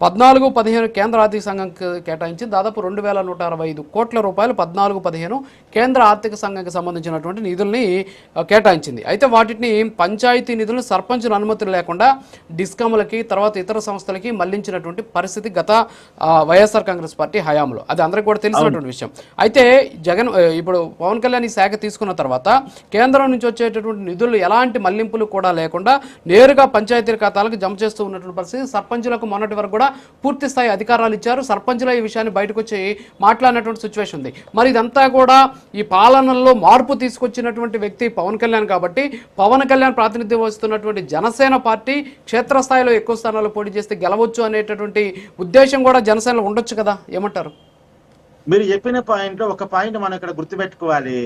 14-15 కేంద్ర ఆర్థిక సంఘంకి కేటాయించింది. దాదాపు 2165 కోట్ల రూపాయలు 14-15 కేంద్ర ఆర్థిక సంఘంకి సంబంధించినటువంటి నిధుల్ని కేటాయించింది. అయితే వాటిని పంచాయతీ నిధులను సర్పంచుల అనుమతులు లేకుండా డిస్కమ్లకి తర్వాత ఇతర సంస్థలకి మళ్లించినటువంటి పరిస్థితి గత వైఎస్ఆర్ కాంగ్రెస్ పార్టీ హయాంలో. అది అందరికీ కూడా తెలిసినటువంటి విషయం. అయితే ఇప్పుడు పవన్ కళ్యాణ్ ఈ శాఖ తీసుకున్న తర్వాత కేంద్రం నుంచి వచ్చేటటువంటి నిధులు ఎలాంటి మళ్లింపులు కూడా లేకుండా నేరుగా పంచాయతీ ఖాతాలకు జమ చేస్తూ ఉన్నటువంటి పరిస్థితి. సర్పంచులకు మొన్నటి వరకు కూడా పూర్తి స్థాయి అధికారాలు ఇచ్చారు. సర్పంచుల ఈ విషయాన్ని బయటకు వచ్చి మాట్లాడినటువంటి సిచ్యువేషన్ ఉంది. మరి ఇదంతా కూడా ఈ పాలనలో మార్పు తీసుకొచ్చినటువంటి వ్యక్తి పవన్ కళ్యాణ్ కాబట్టి పవన్ కళ్యాణ్ ప్రాతినిధ్యం వస్తున్నటువంటి జనసేన పార్టీ క్షేత్రస్థాయిలో ఎక్కువ స్థానాల్లో పోటీ చేస్తే గెలవచ్చు అనేటటువంటి ఉద్దేశం కూడా జనసేనలో ఉండొచ్చు కదా, ఏమంటారు? మీరు చెప్పిన పాయింట్ ఒక పాయింట్ మనం ఇక్కడ గుర్తుపెట్టుకోవాలి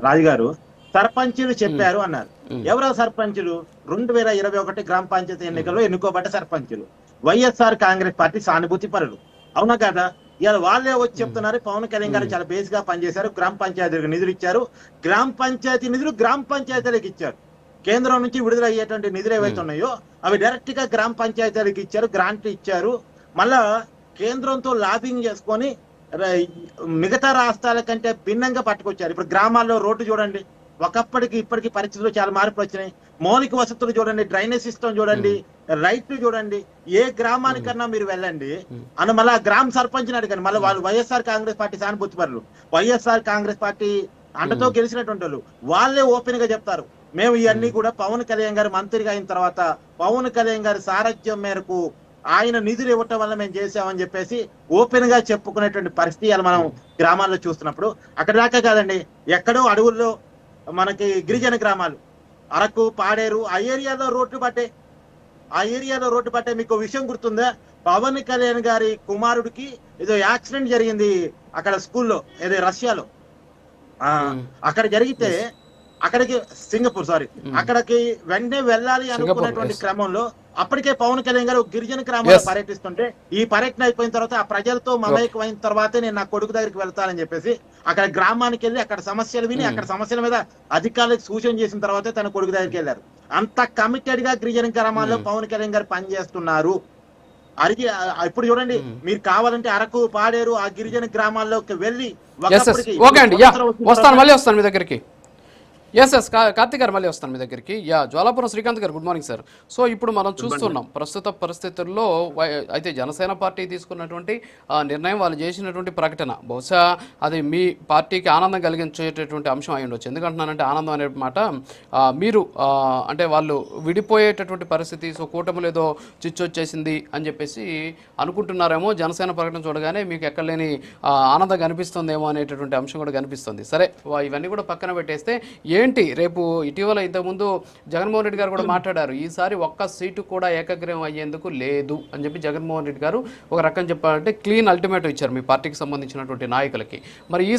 రాజుగారు. సర్పంచులు చెప్పారు అన్నారు. ఎవరో సర్పంచులు 2021 గ్రామ పంచాయతీ ఎన్నికల్లో ఎన్నుకోబడ్డ సర్పంచులు వైఎస్ఆర్ కాంగ్రెస్ పార్టీ సానుభూతి పరులు, అవునా కదా? ఇవాళ వాళ్ళే వచ్చి చెప్తున్నారు పవన్ కళ్యాణ్ గారు చాలా బేస్ గా పనిచేశారు, గ్రామ పంచాయతీలకు నిధులు ఇచ్చారు, గ్రామ పంచాయతీ నిధులు గ్రామ పంచాయతీలకు ఇచ్చారు. కేంద్రం నుంచి విడుదల అయ్యేటువంటి నిధులు ఏవైతే ఉన్నాయో అవి డైరెక్ట్ గా గ్రామ పంచాయతీలకు ఇచ్చారు, గ్రాంట్ ఇచ్చారు. మళ్ళా కేంద్రంతో లాబింగ్ చేసుకొని మిగతా రాష్ట్రాల కంటే భిన్నంగా పట్టుకొచ్చారు. ఇప్పుడు గ్రామాల్లో రోడ్డు చూడండి, ఒకప్పటికి ఇప్పటికి పరిస్థితులు చాలా మార్పులు వచ్చినాయి. మౌలిక వసతులు చూడండి, డ్రైనేజ్ సిస్టమ్ చూడండి, రైట్లు చూడండి. ఏ గ్రామానికన్నా మీరు వెళ్ళండి అని మళ్ళీ గ్రామ సర్పంచ్ని అడిగాను. మళ్ళీ వాళ్ళు వైఎస్ఆర్ కాంగ్రెస్ పార్టీ సానుభూతి పరులు, వైఎస్ఆర్ కాంగ్రెస్ పార్టీ అండతో గెలిచినటువంటి వాళ్ళు వాళ్ళే ఓపెన్ గా చెప్తారు, మేము ఇవన్నీ కూడా పవన్ కళ్యాణ్ గారు మంత్రిగా అయిన తర్వాత పవన్ కళ్యాణ్ గారి సారథ్యం మేరకు ఆయన నిధులు ఇవ్వటం వల్ల మేము చేసామని చెప్పేసి ఓపెన్ గా చెప్పుకునేటువంటి పరిస్థితి అలా మనం గ్రామాల్లో చూస్తున్నప్పుడు, అక్కడ దాకా కాదండి, ఎక్కడో అడవుల్లో మనకి గిరిజన గ్రామాలు అరకు, పాడేరు ఆ ఏరియాలో రోడ్డు పట్టే మీకు విషయం గుర్తుందా? పవన్ కళ్యాణ్ గారి కుమారుడికి ఏదో యాక్సిడెంట్ జరిగింది అక్కడ స్కూల్లో, ఏదో రష్యాలో అక్కడ జరిగితే అక్కడికి అక్కడికి వెంటనే వెళ్ళాలి అనుకున్నటువంటి క్రమంలో అప్పటికే పవన్ కళ్యాణ్ గారు గిరిజన గ్రామంలో పర్యటిస్తుంటే ఈ పర్యటన అయిపోయిన తర్వాత ఆ ప్రజలతో మమేకం అయిన తర్వాతే నేను నా కొడుకు దగ్గరికి వెళ్తానని చెప్పేసి అక్కడ గ్రామానికి వెళ్ళి అక్కడ సమస్యలు విని అక్కడ సమస్యల మీద అధికారులకు సూచన చేసిన తర్వాతే తన కొడుకు దగ్గరికి వెళ్ళారు. అంత కమిటెడ్ గా గిరిజన గ్రామాల్లో పవన్ కళ్యాణ్ గారు పనిచేస్తున్నారు. ఇప్పుడు చూడండి, మీరు కావాలంటే అరకు, పాడేరు ఆ గిరిజన గ్రామాల్లోకి వెళ్ళి వస్తాను మీ దగ్గరికి. ఎస్ కార్తిక్ గారు మళ్ళీ వస్తాను మీ దగ్గరికి. జ్వాలాపురం శ్రీకాంత్ గారు, గుడ్ మార్నింగ్ సార్. సో ఇప్పుడు మనం చూస్తున్నాం ప్రస్తుత పరిస్థితుల్లో అయితే జనసేన పార్టీ తీసుకున్నటువంటి నిర్ణయం, వాళ్ళు చేసినటువంటి ప్రకటన బహుశా అది మీ పార్టీకి ఆనందం కలిగించేటటువంటి అంశం అయి ఉండొచ్చు. ఎందుకంటున్నానంటే ఆనందం అనే మాట మీరు అంటే వాళ్ళు విడిపోయేటటువంటి పరిస్థితి, సో కూటమిలో ఏదో చిచ్చు వచ్చేసింది అని చెప్పేసి అనుకుంటున్నారేమో. జనసేన ప్రకటన చూడగానే మీకు ఎక్కడ లేని ఆనందం కనిపిస్తుందేమో అనేటటువంటి అంశం కూడా కనిపిస్తుంది. సరే, ఇవన్నీ కూడా పక్కన పెట్టేస్తే ఏంటి రేపు ఇటీవల ఇంతకుముందు జగన్మోహన్ రెడ్డి గారు కూడా మాట్లాడారు, ఈసారి ఒక్క సీటు కూడా ఏకగ్రీవం అయ్యేందుకు లేదు అని చెప్పి జగన్మోహన్ రెడ్డి గారు ఒక రకం చెప్పాలంటే క్లీన్ అల్టిమేటం ఇచ్చారు మీ పార్టీకి సంబంధించినటువంటి నాయకులకి. మరి ఈ